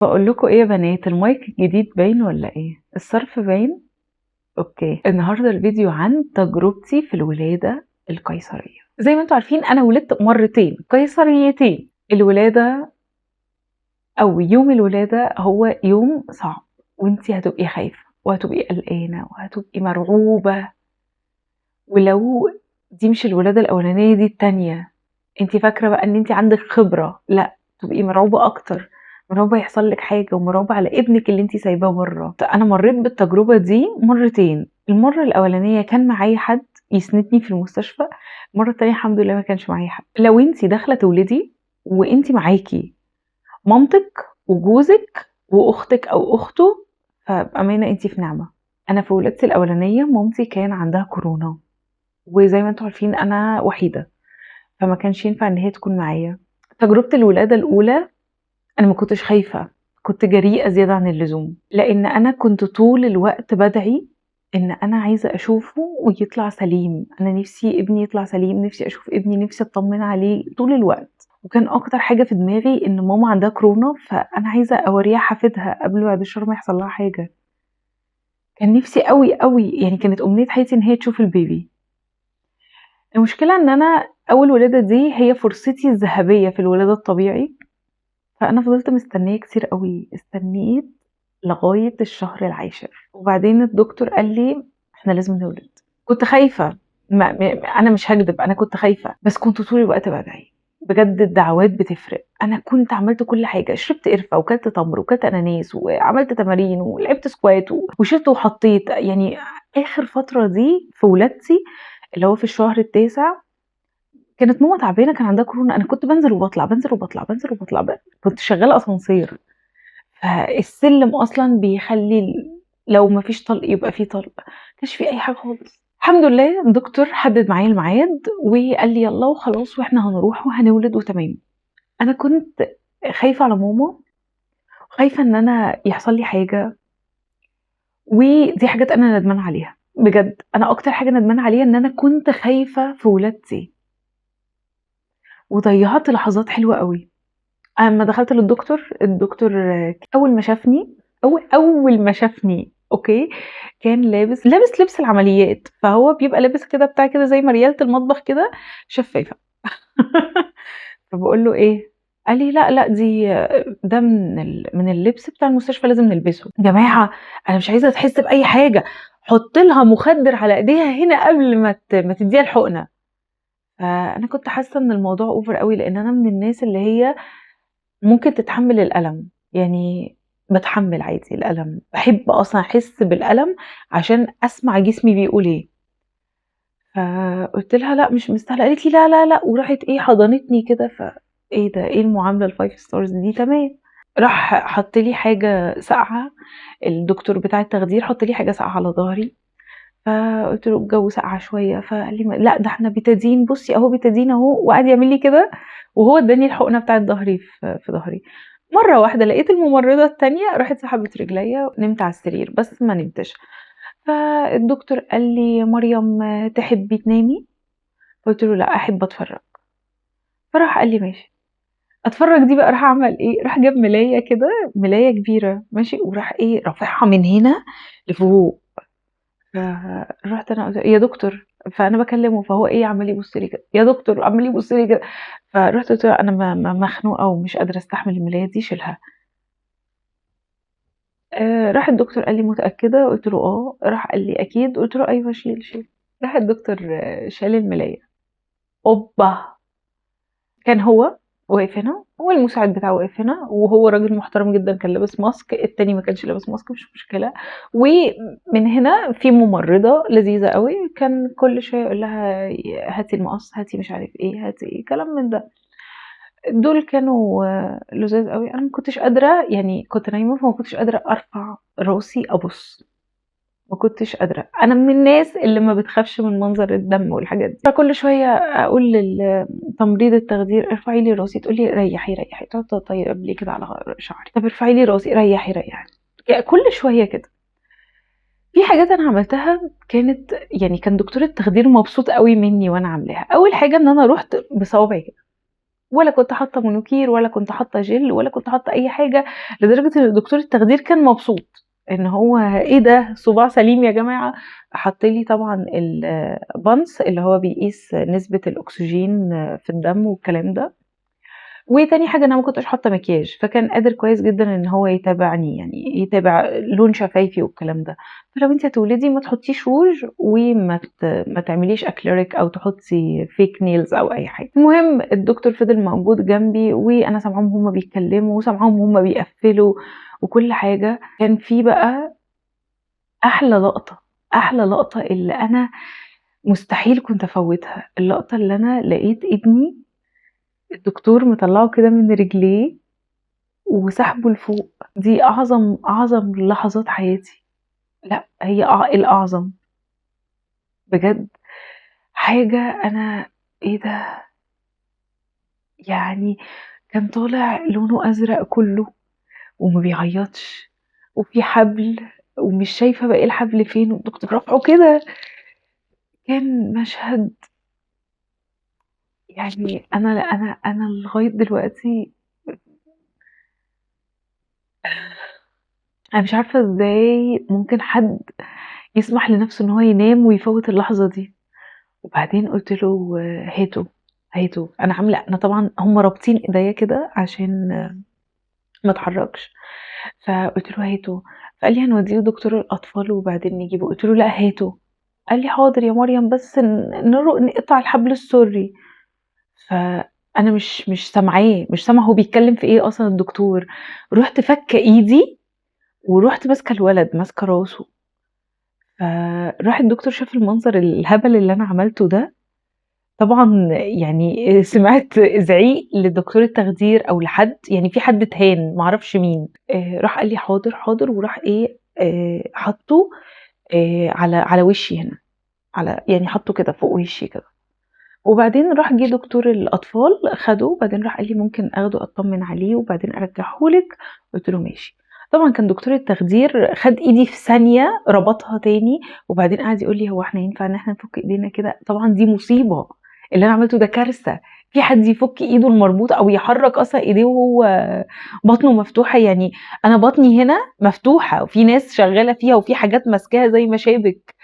بقول لكم ايه يا بنات؟ المايك الجديد باين ولا ايه؟ الصرف باين. اوكي، النهارده الفيديو عن تجربتي في الولاده القيصريه. زي ما انتم عارفين انا ولدت مرتين قيصريتين. الولاده او يوم الولاده هو يوم صعب، وانتي هتبقي خايفه وهتبقي قلقانه وهتبقي مرعوبه. ولو دي مش الولاده الاولانيه، دي التانية، انتي فاكره بقى ان انتي عندك خبره، لا تبقي مرعوبه اكتر. مرعوبه يحصل لك حاجه ومرعوبه على ابنك اللي انتي سايباه بره. انا مريت بالتجربه دي مرتين. المره الاولانيه كان معايا حد يسندني في المستشفى، المره التانية الحمد لله ما كانش معايا حد. لو انتي داخله تولدي وانتي معاكي مامتك وجوزك واختك او اخته، فبامانه انتي في نعمه. انا في ولادتي الاولانيه مامتي كان عندها كورونا، وزي ما انتم عارفين انا وحيده، فما كانش ينفع ان هي تكون معايا. تجربة الولادة الأولى أنا ما كنتش خايفة، كنت جريئة زيادة عن اللزوم، لأن أنا كنت طول الوقت بدعي إن أنا عايزة أشوفه ويطلع سليم. أنا نفسي ابني يطلع سليم، نفسي أشوف ابني، نفسي أطمن عليه طول الوقت. وكان أكتر حاجة في دماغي إن ماما عندها كورونا، فأنا عايزة أوريها حفيدها قبل بعد الشر ما يحصل لها حاجة. كان نفسي قوي قوي، يعني كانت أمنية حياتي إن هي تشوف البيبي. المشكلة إن أنا أول ولادة دي هي فرصتي الذهبية في الولادة الطبيعي، فأنا فضلت مستنية كتير قوي، استنيت لغاية الشهر العاشر، وبعدين الدكتور قال لي احنا لازم نولد. كنت خايفة، أنا مش هكدب، أنا كنت خايفة، بس كنت طول الوقت بدعي. بجد الدعوات بتفرق. أنا كنت عملت كل حاجة، شربت قرفة وكلت تمر وكلت أناناس وعملت تمارين ولعبت سكوات وشلت وحطيت. يعني آخر فترة دي في ولادتي اللي هو في الشهر التاسع، كانت ماما تعبانه، كان عندها كورونا، انا كنت بنزل وبطلع بنزل وبطلع بنزل وبطلع بقى. كنت شغاله اسانسير، فالسلم اصلا بيخلي لو ما فيش طلق يبقى فيه طلق، مكانش في اي حاجه خالص. الحمد لله الدكتور حدد معايا الميعاد وقال لي يلا وخلاص واحنا هنروح وهنولد وتمام. انا كنت خايفه على ماما، خايفه ان انا يحصل لي حاجه، ودي حاجات انا ندمانه عليها بجد. انا اكتر حاجه ندمانه عليها ان انا كنت خايفه في ولادتي، وضيعت لحظات حلوه قوي. اما دخلت للدكتور، الدكتور اول ما شافني، اول ما شافني اوكي، كان لابس لبس العمليات، فهو بيبقى لابس كده بتاع كده زي مريالة المطبخ كده شفافة. فبقول له ايه؟ قال لي لا لا، ده من اللبس بتاع المستشفى، لازم نلبسه. يا جماعة انا مش عايزة تحس بأي حاجة، حط لها مخدر على ايديها هنا قبل ما تديها الحقنة. فانا كنت حاسة ان الموضوع اوفر قوي، لان انا من الناس اللي هي ممكن تتحمل الألم، يعني بتحمل عادي الألم، بحب أصلا أحس بالألم عشان أسمع جسمي بيقول إيه. فقلت لها لا مش مستاهلة، قالت لي لا لا لا، وراحت إيه حضنتني كده. إيه ده؟ إيه المعاملة الفايف ستارز دي؟ تمام. راح حط لي حاجة ساقعة، الدكتور بتاع التخدير حط لي حاجة ساقعة على ظهري. فقلت له الجو ساقعة شوية، فقال لي لا ده احنا بيتادين، بصي اهو بيتادين اهو، وقعد يعمل لي كده، وهو اداني الحقنة بتاعت ظهري في ظهري. مرة واحدة لقيت الممرضة التانية راحت سحبت رجليا، نمت على السرير بس ما نمتش. فالدكتور قال لي مريم تحبي تنامي؟ قلت له لا احب اتفرج. فراح قال لي ماشي اتفرج. دي بقى راح اعمل ايه؟ راح جاب ملاية كده، ملاية كبيرة ماشي، وراح ايه رافعها من هنا لفوق. فرحت انا قلت يا دكتور، فانا بكلمه فهو ايه عمال يبص لي كده، يا دكتور عمال يبص لي كده. فرحت قلت له انا مخنوقه ومش قادره استحمل الملايه دي، شيلها. راح الدكتور قال لي متاكده؟ قلت له اه. راح قال لي اكيد؟ قلت له ايوه شيل شيل. راح الدكتور شال الملايه. اوبا، كان هو واقف هنا والمساعد بتاعه واقف هنا، وهو راجل محترم جدا كان لابس ماسك، التاني ما كانش لابس ماسك مش مشكله. ومن هنا في ممرضه لذيذه قوي، كان كل شويه يقول لها هاتي المقص، هاتي مش عارف ايه، هاتي ايه كلام من ده. دول كانوا لذاذ قوي. انا ما كنتش قادره، يعني كنت نايمه فما كنتش قادره ارفع راسي ابص، ما كنتش قادرة. أنا من الناس اللي ما بتخافش من منظر الدم والحاجات دي، فكل شوية أقول لتمريض التخدير ارفعي لي راسي، تقول لي ريحي ريحي، تقعد تطيب لي كده على شعري، طب ارفعي لي راسي، ريحي ريحي. يعني كل شوية كده. في حاجات أنا عملتها كانت، كان دكتور التخدير مبسوط قوي مني وأنا عاملاها. أول حاجة إن أنا رحت بصوابعي كده، ولا كنت حاطة مونوكير ولا كنت حاطة جل ولا كنت حاطة أي حاجة، لدرجة إن دكتور التخدير كان مبسوط إن هو إيه ده صباع سليم يا جماعة. حط لي طبعًا البانس اللي هو بيقيس نسبة الأكسجين في الدم والكلام ده. وتاني حاجة أنا ما كنتش حاطة مكياج، فكان قادر كويس جدًا إن هو يتابعني، يعني يتابع لون شفايفي والكلام ده. فلو أنتِ هتولدي ما تحطيش روج ما تعمليش acrylic أو تحطي fake nails أو أي حاجة. المهم الدكتور فضل موجود جنبي وأنا سامعاهم وهُم بيتكلموا وسامعاهم وهُم بيقفّلوا وكل حاجة. كان في بقى أحلى لقطة، أحلى لقطة اللي أنا مستحيل كنت أفوّتها، اللقطة اللي أنا لقيت ابني الدكتور مطلّعه كده من رجليه وسحبه لفوق. دي أعظم لحظات حياتي. لأ هي الأعظم بجد. حاجة أنا إيه ده! يعني كان طالع لونه أزرق كُلّه وما بيعيّطش وفي حبل ومش شايفة باقي الحبل فين والدكتور رافعه كده. كان مشهد يعني أنا لغاية دلوقتي أنا مش عارفة إزاي ممكن حد يسمح لنفسه إن هو ينام ويفوّت اللحظة دي. وبعدين قُلت له هاته، هاته. أنا طبعًا هُم رابطين إيديّا كده عشان ما اتحركش. فقُلت له هاته. فقال لي هنوديه لدكتور الأطفال وبعدين نجيبه. قُلت له لأ هاته. قال لي حاضر يا مريم بس نقطع الحبل السري. فأنا مش سامعاه، مش سامعة هو بيتكلم في إيه أصلًا الدكتور. رُحت فاكة إيدي ورُحت ماسكة الولد، ماسكة راسه. فراح الدكتور شاف المنظر الهبل اللي أنا عملته ده. طبعًا يعني سمعت زعيق لدكتور التخدير أو لحد، يعني في حد اتهان ما أعرفش مين. راح قال لي حاضر، حاضر وراح إيه، حاطّه على وشّي هنا، يعني حاطّه كده فوق وشّي كده. وبعدين راح جه دكتور الأطفال خَده وبعدين راح قال لي ممكن آخده أطمن عليه وبعدين أرجّعه لِك. قُلت له ماشي. طبعًا كان دكتور التخدير خَد إيدي في ثانية ربطها تاني وبعدين قعد يقول لي: "هو إحنا ينفع إن إحنا نفُك إيدينا كده؟" طبعًا دي مصيبة، اللي أنا عملته ده كارثة. في حد يفُك إيده المربوطة أو يحرّك أصلًا إيديه وهو بطنه مفتوحة، يعني أنا بطني هنا مفتوحة وفي ناس شغّالة فيها وفي حاجات ماسكاها زي مشابك.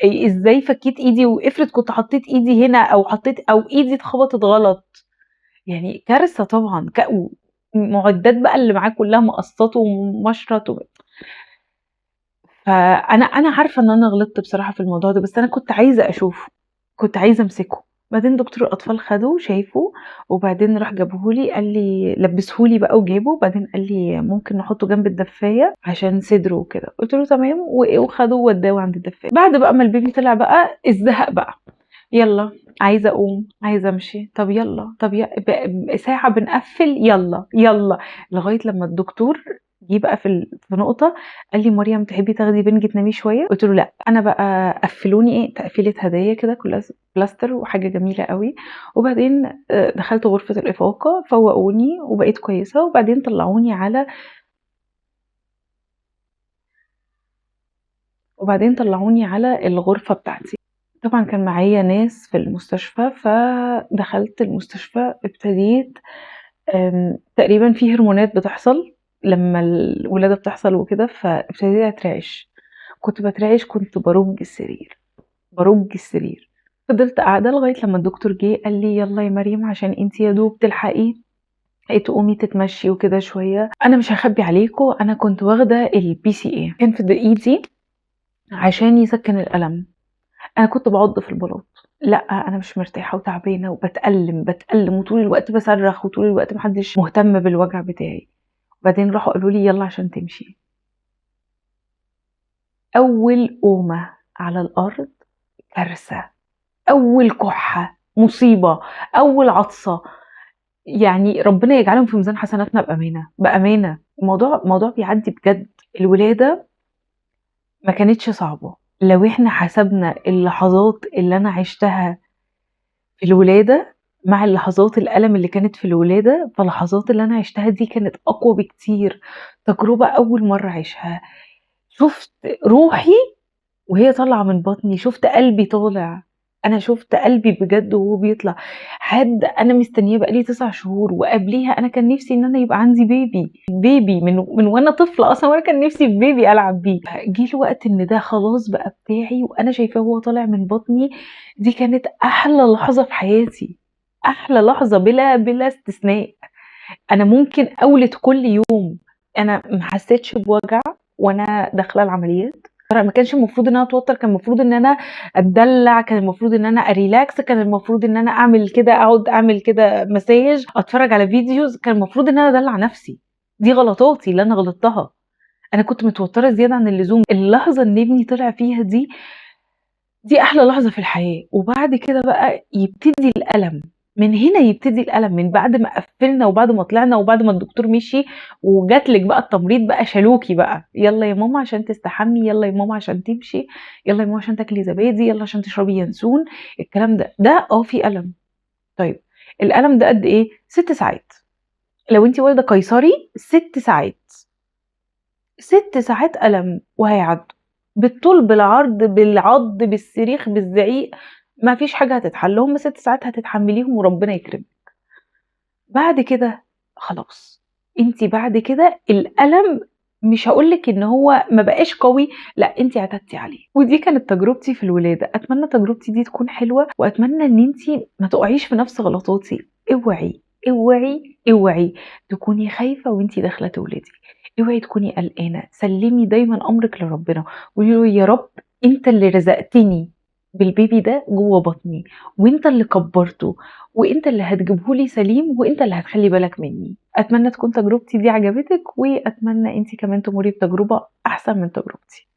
إزاي فكيت إيدي وافرض كنت حطيت إيدي هنا أو إيدي اتخبطت غلط. يعني كارثة طبعًا المعدات بقى اللي معاه كلّها مقصّات ومشرط فأنا عارفة إن أنا غلطت بصراحة في الموضوع ده، بس أنا كنت عايزة أشوفه، كنت عايزة أمسكه. بعدين دكتور الأطفال خَده شافه وبعدين راح جابه لي قال لي لبّسه لي بقى وجابه، وبعدين قال لي: "ممكن نحطه جنب الدفاية عشان صدره وكده." قُلت له: "تمام." وخَده وودّاه عند الدفاية. بعد بقى ما البيبي طلع بقى الزهق بقى. يالّا عايزة أقوم، عايزة أمشي، طب يالّا، طب ساعة بنقفّل يالّا، يالّا، لغاية لمّا الدكتور جه بقى في نقطة قال لي: "مريم تحبي تاخدي بنج تنامي شوية؟" قُلت له: "لأ." أنا بقى قفّلوني إيه، تقفيلة هدايا كده كلّها بلاستر وحاجة جميلة أوي. وبعدين دخلت غرفة الإفاقة، فوّقوني وبقيت كويسة، وبعدين طلّعوني على الغرفة بتاعتي. طبعًا كان معايا ناس في المستشفى، فدخلت المستشفى ابتديت تقريبًا في هرمونات بتحصل لمّا الولادة بتحصل وكده، فابتديت أترعش. كنت باترعش، كنت بارُج السرير، بارُج السرير. فضلت قاعدة لغاية لمّا الدكتور جه قال لي: "يالّا يا مريم عشان أنتِ يا دوب تلحقي تقومي تتمشي وكده شوية." أنا مش هاخبّي عليكم، أنا كنت واخدة الPCA كان في إيدي عشان يسكّن الألم. أنا كنت باعُض في البلاط. لأ، أنا مش مرتاحة وتعبانة وباتألم، باتألم وطول الوقت باصرّخ وطول الوقت ما حدّش مهتم بالوجع بتاعي. وبعدين راحوا قالوا لي: "يالّا عشان تمشي." أول قومة على الأرض كارثة، أول كُحّة مصيبة، أول عطسة. يعني ربنا يجعلهم في ميزان حسناتنا بأمانة، بأمانة. الموضوع بيعدّي بجد. الولادة ما كانتش صعبة. لو إحنا حسبنا اللحظات اللي أنا عِشتها في الولادة مع اللحظات الألم اللي كانت في الولادة، فاللحظات اللي أنا عِشتها دي كانت أقوى بكتير. تجربة أول مرّة أعيشها. شُفت روحي وهي طالعة من بطني، شُفت قلبي طالع. أنا شُفت قلبي بجد وهو بيطلع، حد أنا مستنياه بقى لي 9 شهور، وقبليها أنا كان نِفْسي إن أنا يبقى عندي baby من وأنا طفلة أصلًا وأنا كان نِفْسي في baby ألعب بيه، جه الوقت إن ده خلاص بقى بتاعي وأنا شايفاه وهو طالع من بطني، دي كانت أحلى لحظة في حياتي، أحلى لحظة بلا استثناء. أنا ممكن أولد كل يوم، أنا ما حسيتش بوجع وأنا داخلة العمليات، ما كانش المفروض إن أنا أتوتر، كان المفروض إن أنا أتدلّع، كان المفروض إن أنا أريلاكس، كان المفروض إن أنا أعمل كده أقعد أعمل كده مساج، أتفرّج على فيديوز، كان المفروض إن أنا أدلّع نفسي، دي غلطاتي اللي أنا غلطتها، أنا كنت متوترة زيادة عن اللزوم، اللحظة اللي ابني طلع فيها دي أحلى لحظة في الحياة، وبعد كده بقى يبتدي الألم، من هنا يبتدي الألم، من بعد ما قفّلنا وبعد ما طلعنا وبعد ما الدكتور مشي وجات لِك بقى التمريض بقى شالوكِ بقى، يالّا يا ماما عشان تستحمي، يالّا يا ماما عشان تمشي، يالّا يا ماما عشان تاكلي زبادي، يالّا عشان تشربي ينسون، الكلام ده، ده في ألم. طيب الألم ده قد إيه؟ 6 ساعات، لو أنتِ والدة قيصري 6 ساعات، 6 ساعات ألم وهيعدّوا، بالطول، بالعرض، بالعض، بالصريخ، بالزعيق، ما فيش حاجة هتتحل، هُم 6 ساعات هتتحمّليهم وربنا يكرمِك. بعد كده خلاص، أنتِ بعد كده الألم مش هاقول لِك إن هو ما بقاش قوي، لأ أنتِ اعتدتِ عليه. ودي كانت تجربتي في الولادة، أتمنى تجربتي دي تكون حلوة، وأتمنى إن أنتِ ما تقعيش في نفس غلطاتي. اوعي، اوعي، اوعي تكوني خايفة وأنتِ داخلة تولدي، اوعي تكوني قلقانة، سلِّمي دايمًا أمرِك لربنا، قولي له يا رب أنت اللي رزقتني بالبيبي ده جوّه بطني، وأنت اللي كبّرته، وأنت اللي هتجيبه لي سليم، وأنت اللي هتخلّي بالك منّي. أتمنى تكون تجربتي دي عجبتِك، وأتمنى أنتِ كمان تمُرّي بتجربة أحسن من تجربتي.